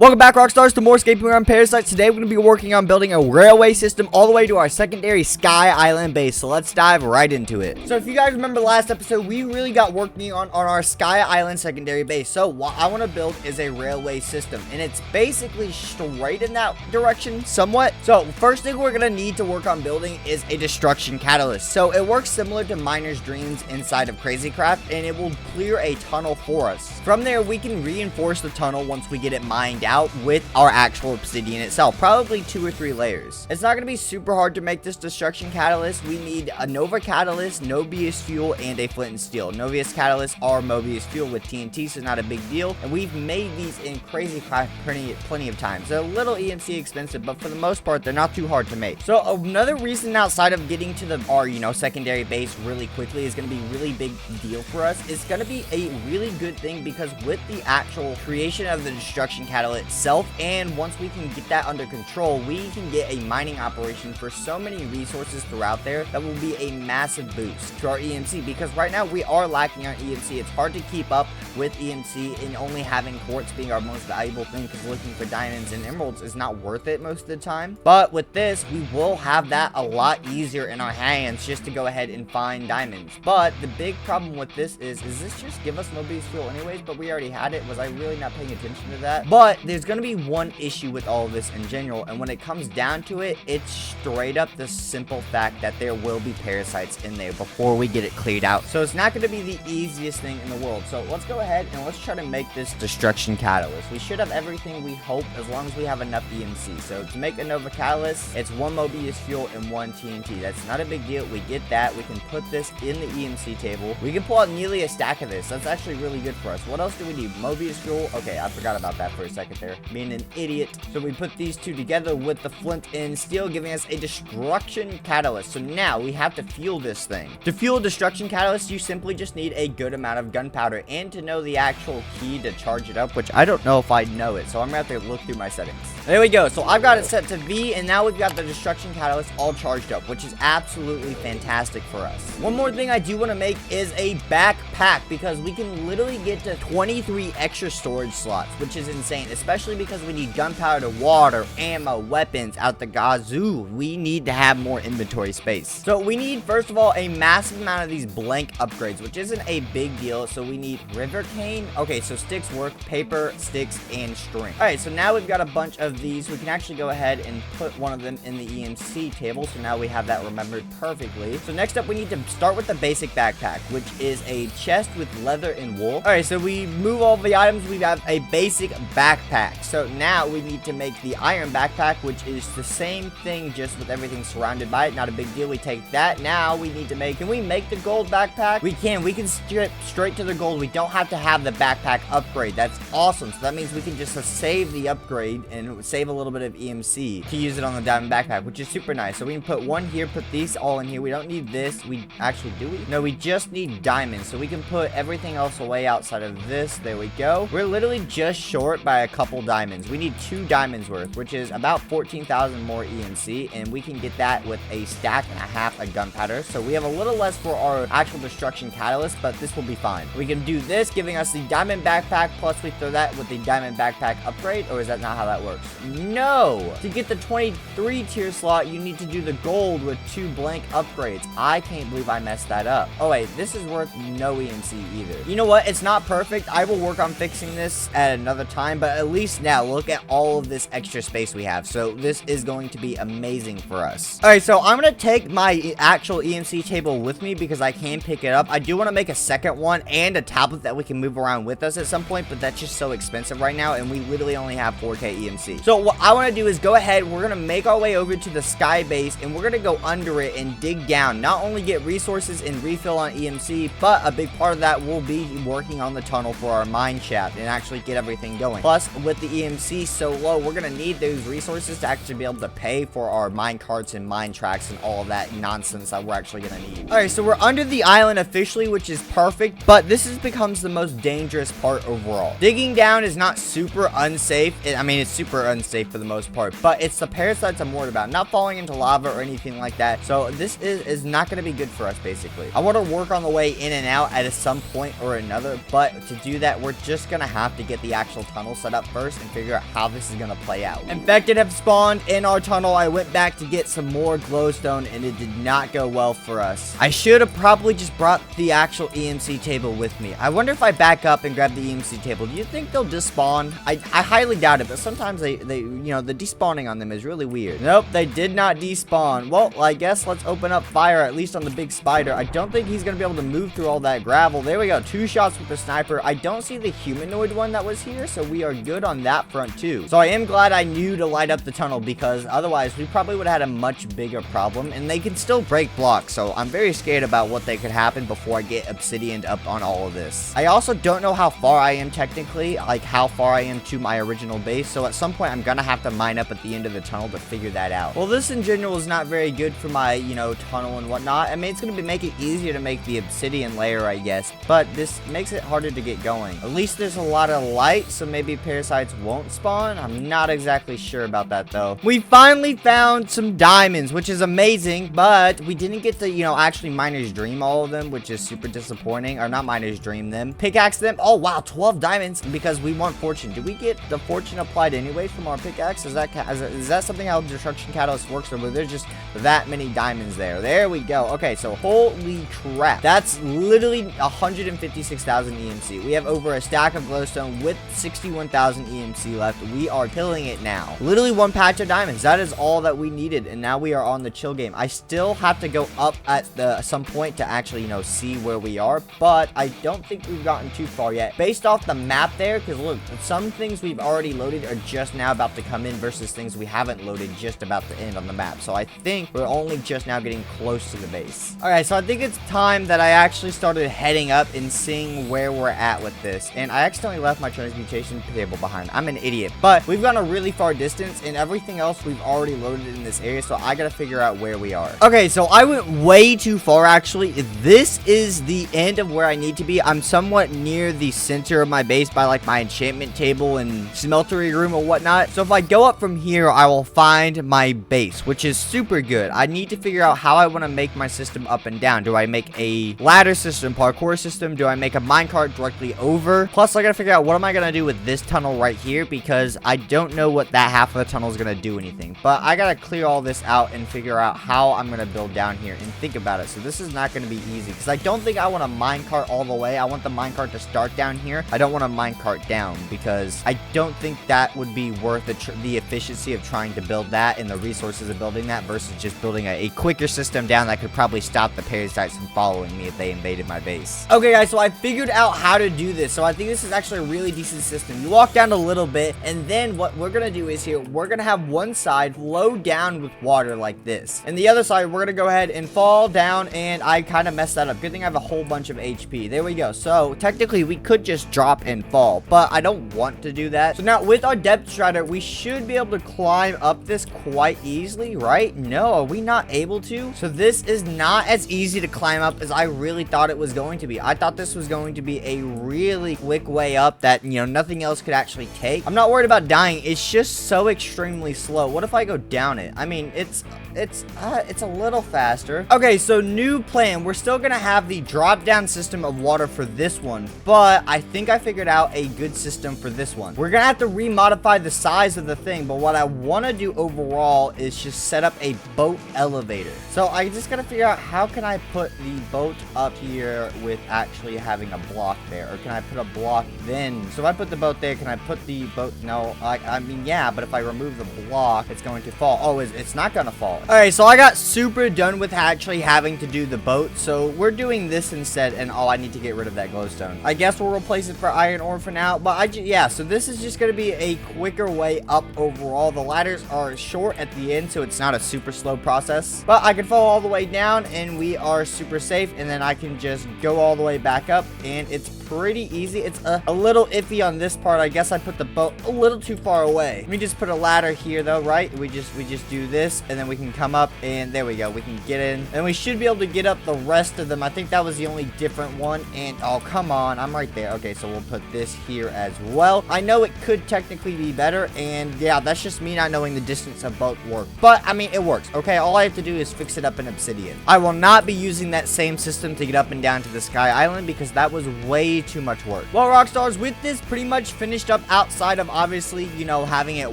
Welcome back, Rockstars, to more Scape and Run Parasites. Today, we're going to be working on building a railway system all the way to our secondary Sky Island base. So let's dive right into it. So if you guys remember last episode, we really got working on our Sky Island secondary base. So what I want to build is a railway system, and it's basically straight in that direction somewhat. So first thing we're going to need to work on building is a destruction catalyst. So it works similar to Miner's Dreams inside of Crazycraft, and it will clear a tunnel for us. From there, we can reinforce the tunnel once we get it mined out with our actual obsidian itself, probably 2 or 3 layers. It's not going to be super hard to make this destruction catalyst. We need a Nova catalyst, Mobius fuel, and a flint and steel. Mobius catalyst are Mobius fuel with TNT, so not a big deal. And we've made these in Crazycraft plenty of times. They're a little EMC expensive, but for the most part, they're not too hard to make. So another reason outside of getting to our secondary base really quickly is going to be really big deal for us. It's going to be a really good thing because with the actual creation of the destruction catalyst itself, and once we can get that under control, we can get a mining operation for so many resources throughout there that will be a massive boost to our EMC, because right now we are lacking on EMC. It's hard to keep up with EMC and only having quartz being our most valuable thing, because looking for diamonds and emeralds is not worth it most of the time. But with this, we will have that a lot easier in our hands just to go ahead and find diamonds. But the big problem with this is this just give us Mobius fuel anyways? But we already had it. Was I really not paying attention to that? But there's going to be one issue with all of this in general, and when it comes down to it, it's straight up the simple fact that there will be parasites in there before we get it cleared out. So it's not going to be the easiest thing in the world. So let's go ahead and let's try to make this destruction catalyst. We should have everything, we hope, as long as we have enough EMC. So to make a Nova catalyst, it's 1 Mobius fuel and 1 TNT. That's not a big deal. We get that. We can put this in the EMC table. We can pull out nearly a stack of this. That's actually really good for us. What else do we need? Mobius fuel. Okay, I forgot about that for a second there, being an idiot. So we put these two together with the flint and steel, giving us a destruction catalyst. So now we have to fuel this thing. To fuel a destruction catalyst, you simply just need a good amount of gunpowder, and to know the actual key to charge it up, which I don't know if I know it, so I'm gonna have to look through my settings. There we go. So I've got it set to V, and now we've got the destruction catalyst all charged up, which is absolutely fantastic for us. One more thing I do want to make is a backpack, because we can literally get to 23 extra storage slots, which is insane, especially because we need gunpowder, water, ammo, weapons out the gazoo. We need to have more inventory space. So we need, first of all, a massive amount of these blank upgrades, which isn't a big deal. So we need river cane. Okay, so sticks work, paper, sticks, and string. All right, so now we've got a bunch of these. We can actually go ahead and put one of them in the EMC table. So now we have that remembered perfectly. So next up, we need to start with the basic backpack, which is a chest with leather and wool. All right, so we move all the items. We have a basic backpack. So now we need to make the iron backpack, which is the same thing, just with everything surrounded by it. Not a big deal. We take that. Now we need to make, can we make the gold backpack? We can skip straight to the gold. We don't have to have the backpack upgrade. That's awesome. So that means we can just save the upgrade and save a little bit of EMC to use it on the diamond backpack, which is super nice. So we can put one here, put these all in here. We don't need this. We actually, do we? No, we just need diamonds. So we can put everything else away outside of this. There we go. We're literally just short by a couple diamonds. We need 2 diamonds worth, which is about 14,000 more EMC, and we can get that with a stack and a half of gunpowder. So we have a little less for our actual destruction catalyst, but this will be fine. We can do this, giving us the diamond backpack, plus we throw that with the diamond backpack upgrade, or is that not how that works? No! To get the 23 tier slot, you need to do the gold with 2 blank upgrades. I can't believe I messed that up. Oh wait, this is worth no EMC either. You know what? It's not perfect. I will work on fixing this at another time, but at least now look at all of this extra space we have. So this is going to be amazing for us. All right, so I'm going to take my actual EMC table with me because I can pick it up. I do want to make a second one and a tablet that we can move around with us at some point, but that's just so expensive right now, and we literally only have 4K EMC. So what I want to do is go ahead, we're going to make our way over to the sky base, and we're going to go under it and dig down. Not only get resources and refill on EMC, but a big part of that will be working on the tunnel for our mine shaft and actually get everything going. Plus, with the EMC so low, we're going to need those resources to actually be able to pay for our mine carts and mine tracks and all of that nonsense that we're actually going to need. All right, so we're under the island officially, which is perfect, but this becomes the most dangerous part overall. Digging down is not super unsafe. I mean, it's super unsafe for the most part, but it's the parasites I'm worried about, not falling into lava or anything like that. So this is not going to be good for us, basically. I want to work on the way in and out at some point or another, but to do that, we're just going to have to get the actual tunnel set up first and figure out how this is gonna play out. Infected have spawned in our tunnel. I went back to get some more glowstone, and it did not go well for us. I should have probably just brought the actual EMC table with me. I wonder if I back up and grab the EMC table, do you think they'll despawn? I highly doubt it, but sometimes they you know, the despawning on them is really weird. Nope, they did not despawn. Well, I guess let's open up fire, at least on the big spider. I don't think he's gonna be able to move through all that gravel. There we go, 2 shots with the sniper. I don't see the humanoid one that was here, so we are good on that front too. So I am glad I knew to light up the tunnel, because otherwise we probably would have had a much bigger problem, and they can still break blocks, so I'm very scared about what they could happen before I get obsidianed up on all of this. I also don't know how far I am technically, like how far I am to my original base, so at some point I'm gonna have to mine up at the end of the tunnel to figure that out. Well, this in general is not very good for my, you know, tunnel and whatnot. I mean, it's gonna make it easier to make the obsidian layer, I guess, but this makes it harder to get going. At least there's a lot of light, so maybe parasites won't spawn. I'm not exactly sure about that though. We finally found some diamonds, which is amazing, but we didn't get to, you know, actually miner's dream all of them, which is super disappointing. Or not miner's dream them, pickaxe them. Oh wow, 12 diamonds because we want fortune. Did we get the fortune applied anyways from our pickaxe? Is that something how destruction catalyst works, or were there just that many diamonds there? There we go. Okay, so holy crap, that's literally 156,000 EMC. We have over a stack of glowstone with 61,000 EMC left. We are killing it now. Literally one patch of diamonds. That is all that we needed, and now we are on the chill game. I still have to go up at some point to actually, you know, see where we are, but I don't think we've gotten too far yet based off the map there, because look, some things we've already loaded are just now about to come in versus things we haven't loaded just about to end on the map. So I think we're only just now getting close to the base. All right, so I think it's time that I actually started heading up and seeing where we're at with this. And I accidentally left my transmutation table behind. I'm an idiot, but we've gone a really far distance, and everything else we've already loaded in this area, so I gotta figure out where we are. Okay, so I went way too far actually. This is the end of where I need to be. I'm somewhat near the center of my base by like my enchantment table and smeltery room or whatnot. So if I go up from here, I will find my base, which is super good. I need to figure out how I want to make my system up and down. Do I make a ladder system, parkour system? Do I make a minecart directly over? Plus, I gotta figure out what am I gonna do with this tunnel right here, because I don't know what that half of the tunnel is gonna do anything. But I gotta clear all this out and figure out how I'm gonna build down here and think about it. So this is not gonna be easy, because I don't think I want a minecart all the way. I want the minecart to start down here. I don't want a minecart down, because I don't think that would be worth the efficiency of trying to build that and the resources of building that versus just building a quicker system down that could probably stop the parasites from following me if they invaded my base. Okay guys, so I figured out how to do this. So I think this is actually a really decent system. You walk down a little bit, and then what we're gonna do is here, we're gonna have one side flow down with water like this, and the other side we're gonna go ahead and fall down, and I kind of messed that up. Good thing I have a whole bunch of HP. There we go. So technically we could just drop and fall, but I don't want to do that. So now with our depth strider, we should be able to climb up this quite easily, right? No, are we not able to? So this is not as easy to climb up as I really thought it was going to be. I thought this was going to be a really quick way up that, you know, nothing else could actually take. I'm not worried about dying. It's just so extremely slow. What if I go down it? I mean, it's a little faster. Okay, so new plan. We're still gonna have the drop down system of water for this one, but I think I figured out a good system for this one. We're gonna have to remodify the size of the thing, but what I want to do overall is just set up a boat elevator. So I just gotta figure out how can I put the boat up here with actually having a block there, or can I put a block then? So if I put the boat there, can I put the boat? No, I mean, yeah, but if I remove the block, it's going to fall. Oh, it's not gonna fall. All right, so I got super done with actually having to do the boat, so we're doing this instead, and I need to get rid of that glowstone. I guess we'll replace it for iron ore for now, but yeah, so this is just gonna be a quicker way up overall. The ladders are short at the end, so it's not a super slow process, but I can fall all the way down and we are super safe, and then I can just go all the way back up, and it's pretty easy. It's a little iffy on this part. I guess I put the boat a little too far away. Let me just put a ladder here though, right? We just do this, and then we can come up, and there we go. We can get in, and we should be able to get up the rest of them. I think that was the only different one, and oh, come on, I'm right there. Okay, so we'll put this here as well. I know it could technically be better, and yeah, that's just me not knowing the distance of both work, but I mean, it works. Okay, all I have to do is fix it up in obsidian. I will not be using that same system to get up and down to the sky island, because that was way way too much work. Well, Rockstars, with this pretty much finished up outside of obviously, you know, having it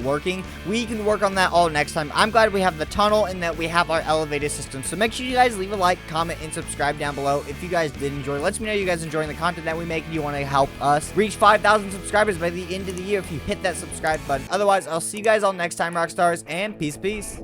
working, we can work on that all next time. I'm glad we have the tunnel and that we have our elevated system. So make sure you guys leave a like, comment, and subscribe down below if you guys did enjoy. Let me know you guys enjoying the content that we make. You want to help us reach 5,000 subscribers by the end of the year if you hit that subscribe button. Otherwise, I'll see you guys all next time, Rockstars, and peace.